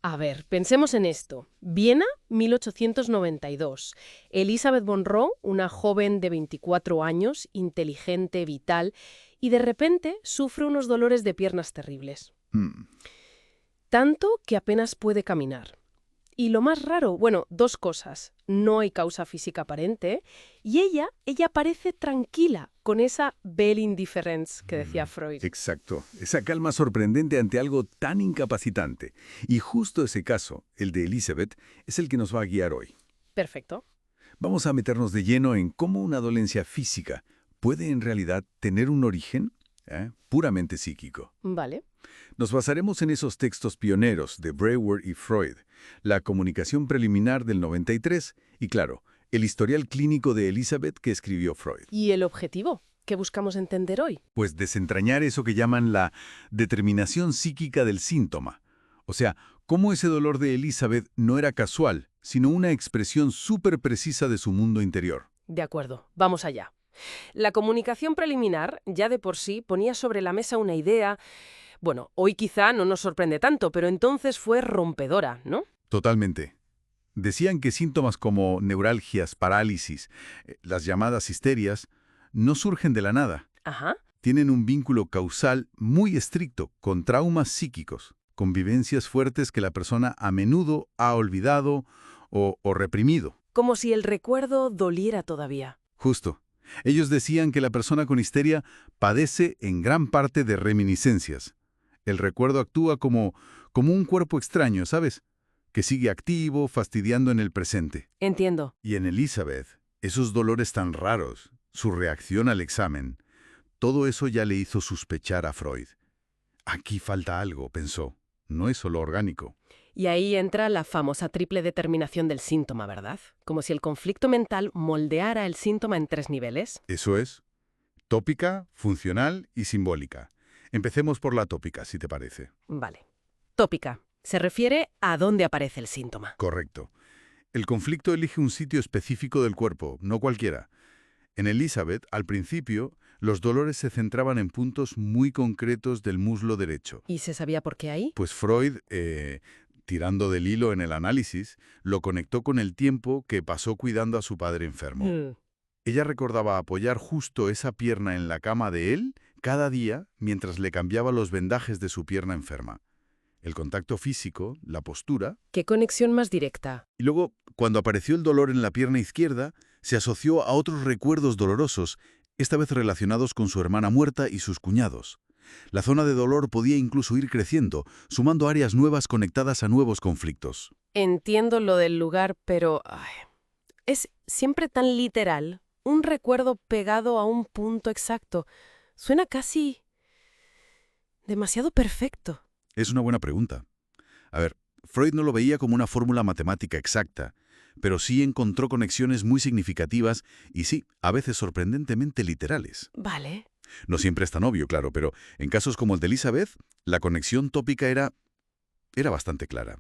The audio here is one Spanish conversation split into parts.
A ver, pensemos en esto. Viena, 1892. Elizabeth Monroe, una joven de 24 años, inteligente, vital, y de repente sufre unos dolores de piernas terribles. Hmm. Tanto que apenas puede caminar. Y lo más raro, bueno, dos cosas. No hay causa física aparente y ella parece tranquila, con esa belle indifference que decía Freud. Exacto, esa calma sorprendente ante algo tan incapacitante. Y justo ese caso, el de Elizabeth, es el que nos va a guiar hoy. Perfecto. Vamos a meternos de lleno en cómo una dolencia física puede en realidad tener un origen puramente psíquico. Vale. Nos basaremos en esos textos pioneros de Breuer y Freud, la comunicación preliminar del 93 y, claro, el historial clínico de Elizabeth que escribió Freud. ¿Y el objetivo? ¿Qué buscamos entender hoy? Pues desentrañar eso que llaman la determinación psíquica del síntoma. O sea, cómo ese dolor de Elizabeth no era casual, sino una expresión súper precisa de su mundo interior. De acuerdo, vamos allá. La comunicación preliminar ya de por sí ponía sobre la mesa una idea. Bueno, hoy quizá no nos sorprende tanto, pero entonces fue rompedora, ¿no? Totalmente. Decían que síntomas como neuralgias, parálisis, las llamadas histerias, no surgen de la nada. Ajá. Tienen un vínculo causal muy estricto con traumas psíquicos, con vivencias fuertes que la persona a menudo ha olvidado o reprimido. Como si el recuerdo doliera todavía. Justo. Ellos decían que la persona con histeria padece en gran parte de reminiscencias. El recuerdo actúa como un cuerpo extraño, ¿sabes? Que sigue activo, fastidiando en el presente. Entiendo. Y en Elizabeth, esos dolores tan raros, su reacción al examen, todo eso ya le hizo sospechar a Freud. Aquí falta algo, pensó. No es solo orgánico. Y ahí entra la famosa triple determinación del síntoma, ¿verdad? Como si el conflicto mental moldeara el síntoma en 3 niveles. Eso es. Tópica, funcional y simbólica. Empecemos por la tópica, si te parece. Vale. Tópica. Se refiere a dónde aparece el síntoma. Correcto. El conflicto elige un sitio específico del cuerpo, no cualquiera. En Elizabeth, al principio, los dolores se centraban en puntos muy concretos del muslo derecho. ¿Y se sabía por qué ahí? Pues Freud, tirando del hilo en el análisis, lo conectó con el tiempo que pasó cuidando a su padre enfermo. Ella recordaba apoyar justo esa pierna en la cama de él cada día mientras le cambiaba los vendajes de su pierna enferma. El contacto físico, la postura. ¿Qué conexión más directa? Y luego, cuando apareció el dolor en la pierna izquierda, se asoció a otros recuerdos dolorosos, esta vez relacionados con su hermana muerta y sus cuñados. La zona de dolor podía incluso ir creciendo, sumando áreas nuevas conectadas a nuevos conflictos. Entiendo lo del lugar, pero es siempre tan literal. Un recuerdo pegado a un punto exacto. Suena casi demasiado perfecto. Es una buena pregunta. A ver, Freud no lo veía como una fórmula matemática exacta, pero sí encontró conexiones muy significativas y sí, a veces sorprendentemente literales. Vale. No siempre es tan obvio, claro, pero en casos como el de Elizabeth, la conexión tópica era bastante clara.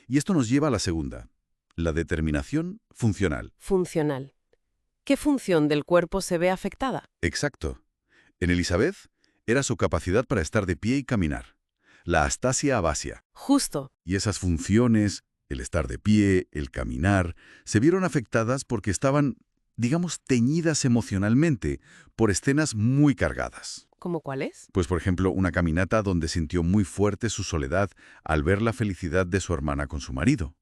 Y esto nos lleva a la segunda, la determinación funcional. Funcional. ¿Qué función del cuerpo se ve afectada? Exacto. En Elizabeth, era su capacidad para estar de pie y caminar, la astasia abasia. Justo. Y esas funciones, el estar de pie, el caminar, se vieron afectadas porque estaban, digamos, teñidas emocionalmente por escenas muy cargadas. ¿Cómo cuál es? Pues, por ejemplo, una caminata donde sintió muy fuerte su soledad al ver la felicidad de su hermana con su marido,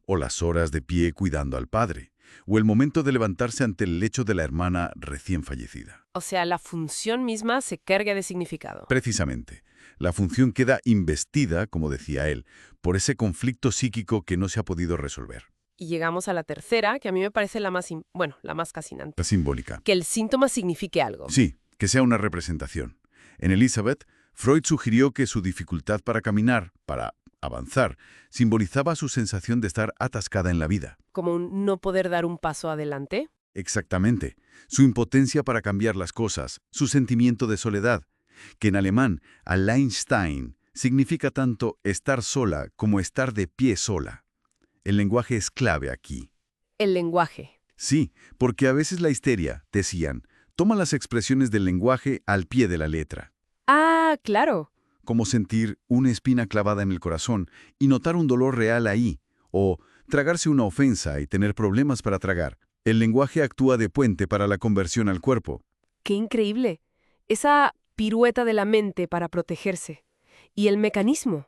o las horas de pie cuidando al padre, o el momento de levantarse ante el lecho de la hermana recién fallecida. O sea, la función misma se carga de significado. Precisamente, la función queda investida, como decía él, por ese conflicto psíquico que no se ha podido resolver. Y llegamos a la tercera, que a mí me parece la más, la más fascinante. La simbólica. Que el síntoma signifique algo. Sí, que sea una representación. En Elizabeth, Freud sugirió que su dificultad para caminar, para avanzar, simbolizaba su sensación de estar atascada en la vida. Como un no poder dar un paso adelante. Exactamente. Su impotencia para cambiar las cosas, su sentimiento de soledad, que en alemán, Alleinstein, significa tanto estar sola como estar de pie sola. El lenguaje es clave aquí. El lenguaje. Sí, porque a veces la histeria, decían, toma las expresiones del lenguaje al pie de la letra. Ah, claro. como sentir una espina clavada en el corazón y notar un dolor real ahí, o tragarse una ofensa y tener problemas para tragar. El lenguaje actúa de puente para la conversión al cuerpo. ¡Qué increíble! Esa pirueta de la mente para protegerse. ¿Y el mecanismo?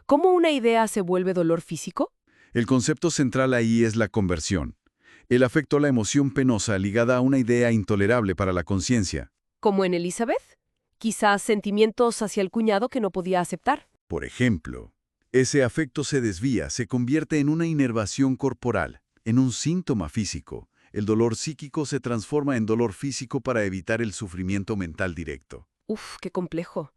¿Cómo una idea se vuelve dolor físico? El concepto central ahí es la conversión. El afecto a la emoción penosa ligada a una idea intolerable para la conciencia. ¿Como en Elizabeth? Quizás sentimientos hacia el cuñado que no podía aceptar. Por ejemplo, ese afecto se desvía, se convierte en una inervación corporal, en un síntoma físico. El dolor psíquico se transforma en dolor físico para evitar el sufrimiento mental directo. Uf, qué complejo.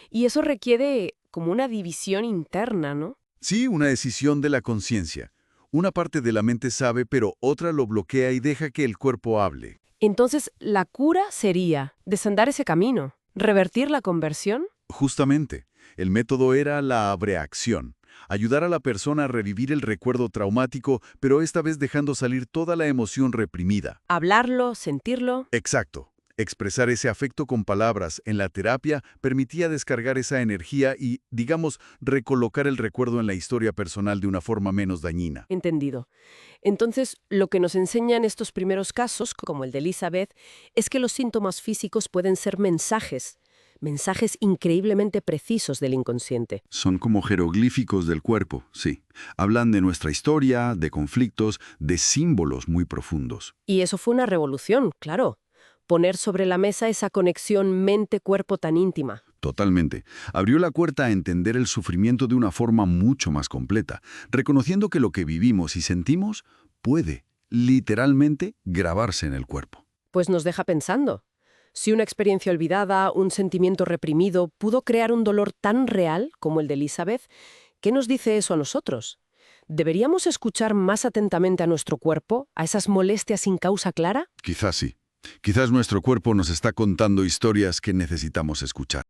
Y eso requiere como una división interna, ¿no? Sí, una decisión de la conciencia. Una parte de la mente sabe, pero otra lo bloquea y deja que el cuerpo hable. Entonces, la cura sería desandar ese camino, revertir la conversión. Justamente, el método era la abreacción. Ayudar a la persona a revivir el recuerdo traumático, pero esta vez dejando salir toda la emoción reprimida. Hablarlo, sentirlo. Exacto. Expresar ese afecto con palabras en la terapia permitía descargar esa energía y, digamos, recolocar el recuerdo en la historia personal de una forma menos dañina. Entendido. Entonces, lo que nos enseñan estos primeros casos, como el de Elizabeth, es que los síntomas físicos pueden ser mensajes increíblemente precisos del inconsciente. Son como jeroglíficos del cuerpo, sí. Hablan de nuestra historia, de conflictos, de símbolos muy profundos. Y eso fue una revolución, claro. Poner sobre la mesa esa conexión mente-cuerpo tan íntima. Totalmente. Abrió la puerta a entender el sufrimiento de una forma mucho más completa, reconociendo que lo que vivimos y sentimos puede, literalmente, grabarse en el cuerpo. Pues nos deja pensando. Si una experiencia olvidada, un sentimiento reprimido, pudo crear un dolor tan real como el de Elizabeth, ¿qué nos dice eso a nosotros? ¿Deberíamos escuchar más atentamente a nuestro cuerpo, a esas molestias sin causa clara? Quizás sí. Quizás nuestro cuerpo nos está contando historias que necesitamos escuchar.